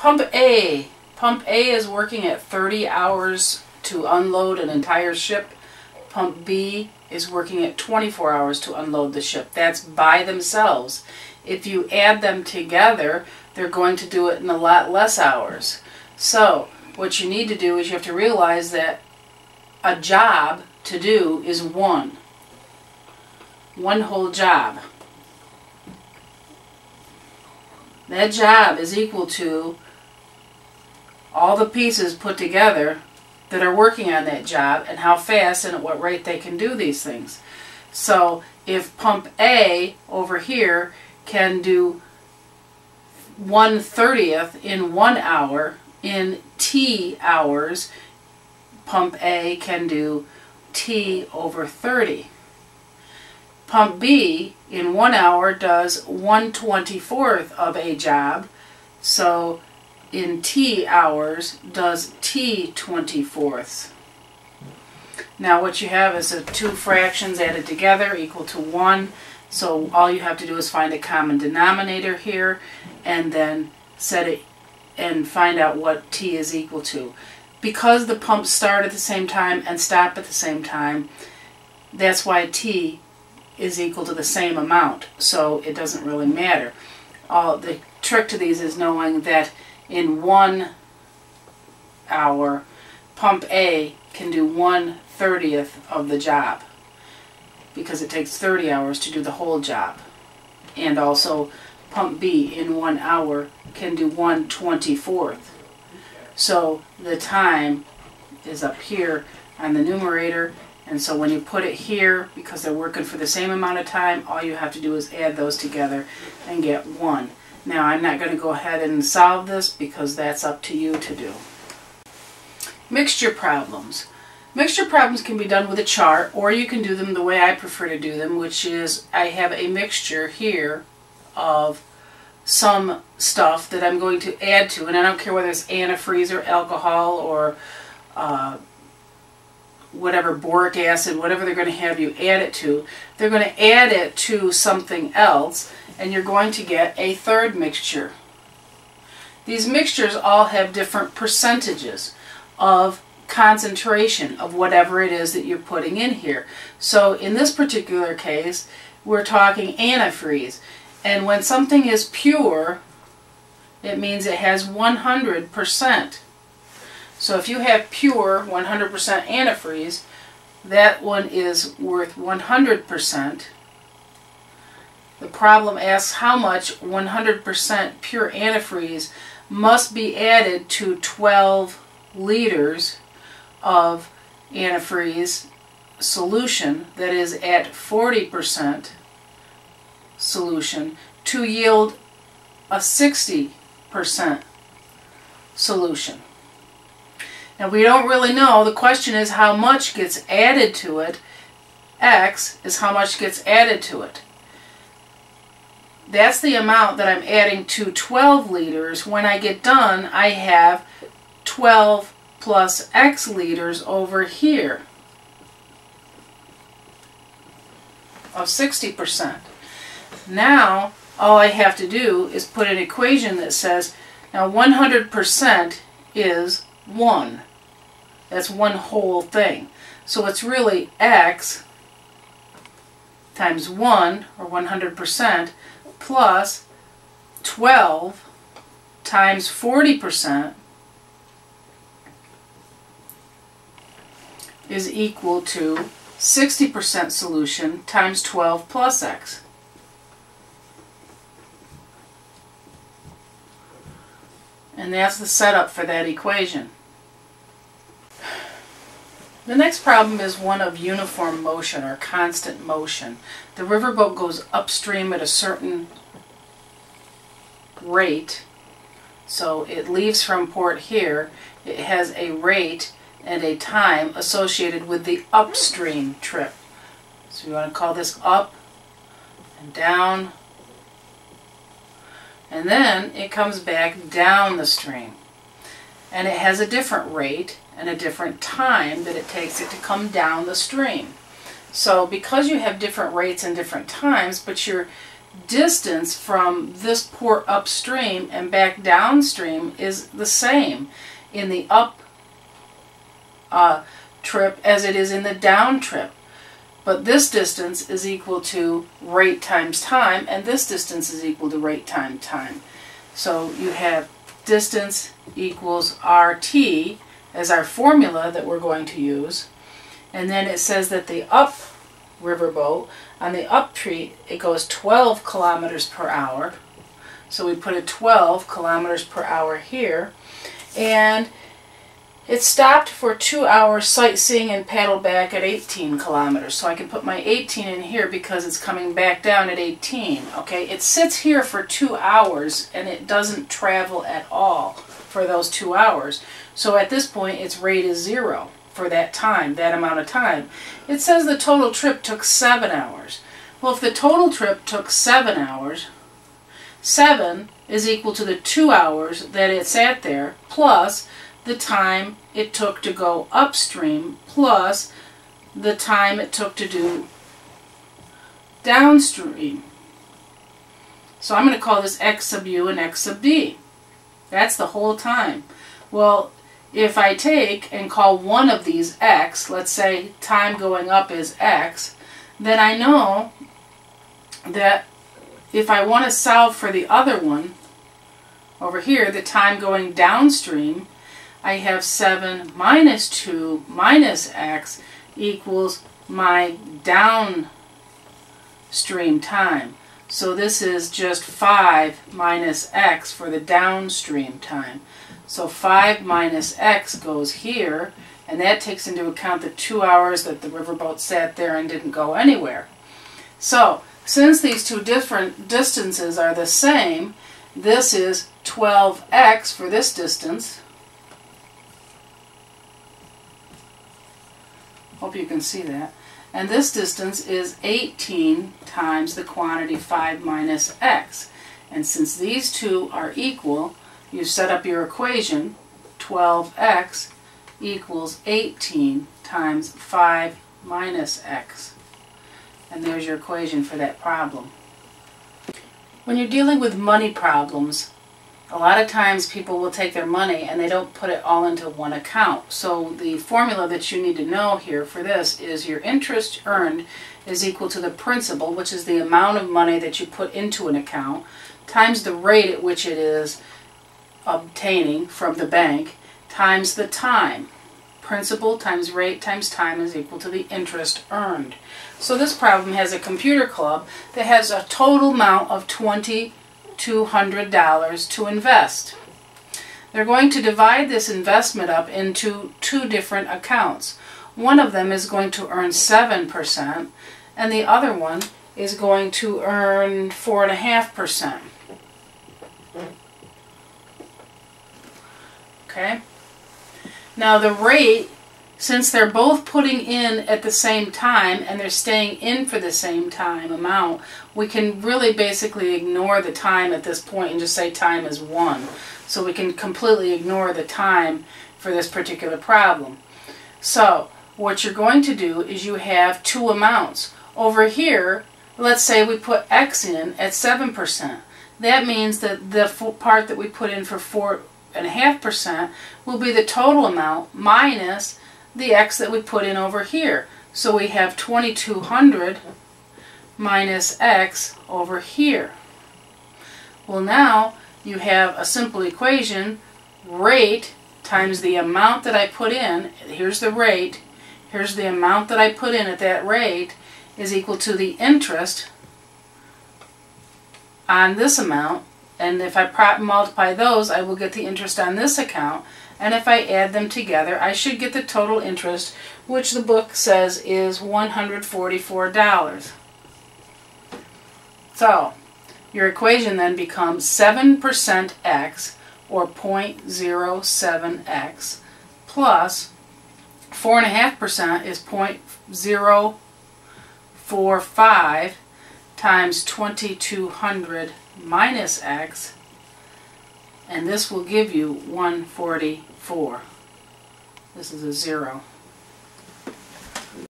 Pump A. Pump A is working at 30 hours to unload an entire ship. Pump B is working at 24 hours to unload the ship. That's by themselves. If you add them together, they're going to do it in a lot less hours. So what you need to do is you have to realize that a job to do is one whole job. That job is equal to all the pieces put together that are working on that job and how fast and at what rate they can do these things. So if pump A over here can do 1/30th in 1 hour in T hours, pump A can do T over 30. Pump B in 1 hour does 1/24th of a job, so in T hours does T 24ths. Now what you have is two fractions added together equal to 1, so all you have to do is find a common denominator here and then set it and find out what T is equal to. Because the pumps start at the same time and stop at the same time, that's why T is equal to the same amount, so it doesn't really matter. The trick to these is knowing that in 1 hour, pump A can do 1/30th of the job because it takes 30 hours to do the whole job. And also pump B in 1 hour can do 1/24th. So the time is up here on the numerator, and so when you put it here, because they're working for the same amount of time, all you have to do is add those together and get 1. Now I'm not going to go ahead and solve this because that's up to you to do. Mixture problems. Mixture problems can be done with a chart, or you can do them the way I prefer to do them, which is I have a mixture here of some stuff that I'm going to add to, and I don't care whether it's antifreeze or alcohol or whatever, boric acid, whatever they're going to have you add it to. They're going to add it to something else, and you're going to get a third mixture. These mixtures all have different percentages of concentration of whatever it is that you're putting in here. So in this particular case, we're talking antifreeze. And when something is pure, it means it has 100%. So if you have pure 100% antifreeze, that one is worth 100%. The problem asks how much 100% pure antifreeze must be added to 12 liters of antifreeze solution that is at 40% solution to yield a 60% solution. Now we don't really know. The question is how much gets added to it. X is how much gets added to it. That's the amount that I'm adding to 12 liters. When I get done, I have 12 plus X liters over here of 60%. Now all I have to do is put an equation that says, now 100% is 1. That's one whole thing. So it's really X times 1, or 100%, plus 12 times 40% is equal to 60% solution times 12 plus X. And that's the setup for that equation. The next problem is one of uniform motion or constant motion. The riverboat goes upstream at a certain rate. So it leaves from port here. It has a rate and a time associated with the upstream trip. So we want to call this up and down. And then it comes back down the stream. And it has a different rate and a different time that it takes it to come down the stream. So because you have different rates and different times, but you're distance from this port upstream and back downstream is the same in the up trip as it is in the down trip. But this distance is equal to rate times time, and this distance is equal to rate times time. So you have distance equals RT as our formula that we're going to use. And then it says that the up riverboat, on the up tree, it goes 12 kilometers per hour. So we put a 12 kilometers per hour here. And it stopped for 2 hours sightseeing and paddled back at 18 kilometers. So I can put my 18 in here because it's coming back down at 18. Okay, it sits here for 2 hours and it doesn't travel at all for those 2 hours. So at this point its rate is 0 for that time, that amount of time. It says the total trip took 7 hours. Well, if the total trip took 7 hours, 7 is equal to the 2 hours that it sat there plus the time it took to go upstream plus the time it took to do downstream. So I'm going to call this x sub u and x sub b. That's the whole time. Well, if I take and call one of these x, let's say time going up is x, then I know that if I want to solve for the other one, over here, the time going downstream, I have 7 minus 2 minus x equals my downstream time. So this is just 5 minus x for the downstream time. So 5 minus x goes here, and that takes into account the 2 hours that the riverboat sat there and didn't go anywhere. So since these two different distances are the same, this is 12x for this distance. Hope you can see that. And this distance is 18 times the quantity 5 minus x. And since these two are equal, you set up your equation, 12x equals 18 times 5 minus x. And there's your equation for that problem. When you're dealing with money problems, a lot of times people will take their money and they don't put it all into one account. So the formula that you need to know here for this is your interest earned is equal to the principal, which is the amount of money that you put into an account, times the rate at which it is obtaining from the bank, times the time. Principal times rate times time is equal to the interest earned. So this problem has a computer club that has a total amount of $2,200 to invest. They're going to divide this investment up into two different accounts. One of them is going to earn 7% and the other one is going to earn 4.5%. Okay? Now the rate, since they're both putting in at the same time and they're staying in for the same time amount, we can really basically ignore the time at this point and just say time is 1. So we can completely ignore the time for this particular problem. So what you're going to do is you have two amounts. Over here, let's say we put x in at 7%. That means that the part that we put in for 4.5% will be the total amount minus the x that we put in over here. So we have 2,200 minus x over here. Well, now you have a simple equation, rate times the amount that I put in, here's the rate, here's the amount that I put in at that rate, is equal to the interest on this amount. And if I multiply those, I will get the interest on this account. And if I add them together, I should get the total interest, which the book says is $144. So, your equation then becomes 7% x, or 0.07x, plus 4.5% is 0.045 times 2,200 minus x, and this will give you 144. This is a 0.